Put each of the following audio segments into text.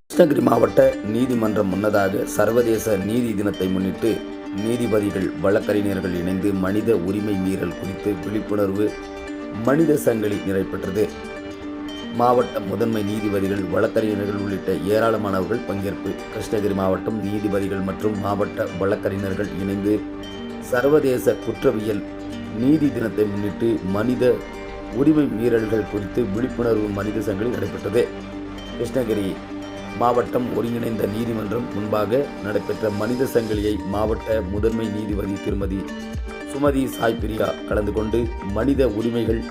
கிருஷ்ணகிரி மாவட்ட நீதிமன்றம் முன்னதாக சர்வதேச நீதி தினத்தை முன்னிட்டு நீதிபதிகள் வழக்கறிஞர்கள் இணைந்து மனித உரிமை மீறல் குறித்து விழிப்புணர்வு மனித சங்கிலி நடைபெற்றது. மாவட்ட முதன்மை நீதிபதிகள் வழக்கறிஞர்கள் உள்ளிட்ட ஏராளமானவர்கள் பங்கேற்பு. கிருஷ்ணகிரி மாவட்டம் நீதிபதிகள் மற்றும் மாவட்ட வழக்கறிஞர்கள் இணைந்து சர்வதேச குற்றவியல் நீதி தினத்தை முன்னிட்டு மனித உரிமை மீறல்கள் குறித்து விழிப்புணர்வு மனித சங்கிலி நடைபெற்றது. கிருஷ்ணகிரி மாவட்டம் ஒருங்கிணைந்த நீதிமன்றம் முன்பாக நடைபெற்ற மனித சங்கிலியை மாவட்ட முதன்மை நீதிபதி திருமதி சுமதி சாய்பிரியா கலந்து கொண்டு மனித உரிமைகள்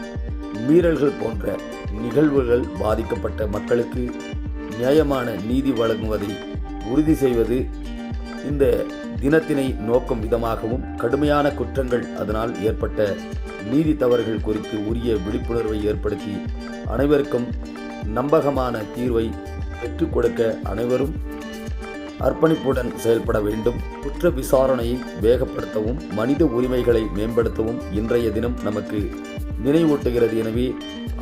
மீறல்கள் போன்ற நிகழ்வுகள் பாதிக்கப்பட்ட மக்களுக்கு நியாயமான நீதி வழங்குவதை உறுதி செய்வது இந்த தினத்தினை நோக்கும் விதமாகவும் கடுமையான குற்றங்கள் அதனால் ஏற்பட்ட நீதி தவறுகள் குறித்து உரிய விழிப்புணர்வை ஏற்படுத்தி அனைவருக்கும் நம்பகமான தீர்வை பெற்றுக் கொடுக்க அனைவரும் அர்ப்பணிப்புடன் செயல்பட வேண்டும். குற்ற விசாரணையை வேகப்படுத்தவும் மனித உரிமைகளை மேம்படுத்தவும் இன்றைய தினம் நமக்கு நினைவூட்டுகிறது. எனவே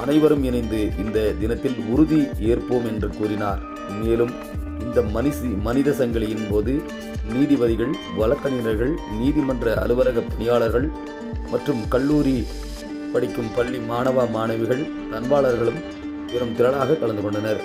அனைவரும் இணைந்து இந்த தினத்தில் உறுதி ஏற்போம் என்று கூறினார். மேலும் இந்த மனித சங்கிலியின் போது நீதிபதிகள், வழக்கறிஞர்கள், நீதிமன்ற அலுவலக பணியாளர்கள் மற்றும் கல்லூரி படிக்கும் பள்ளி மாணவ மாணவிகள், பண்பாளர்களும் பெரும் திரளாக கலந்து கொண்டனர்.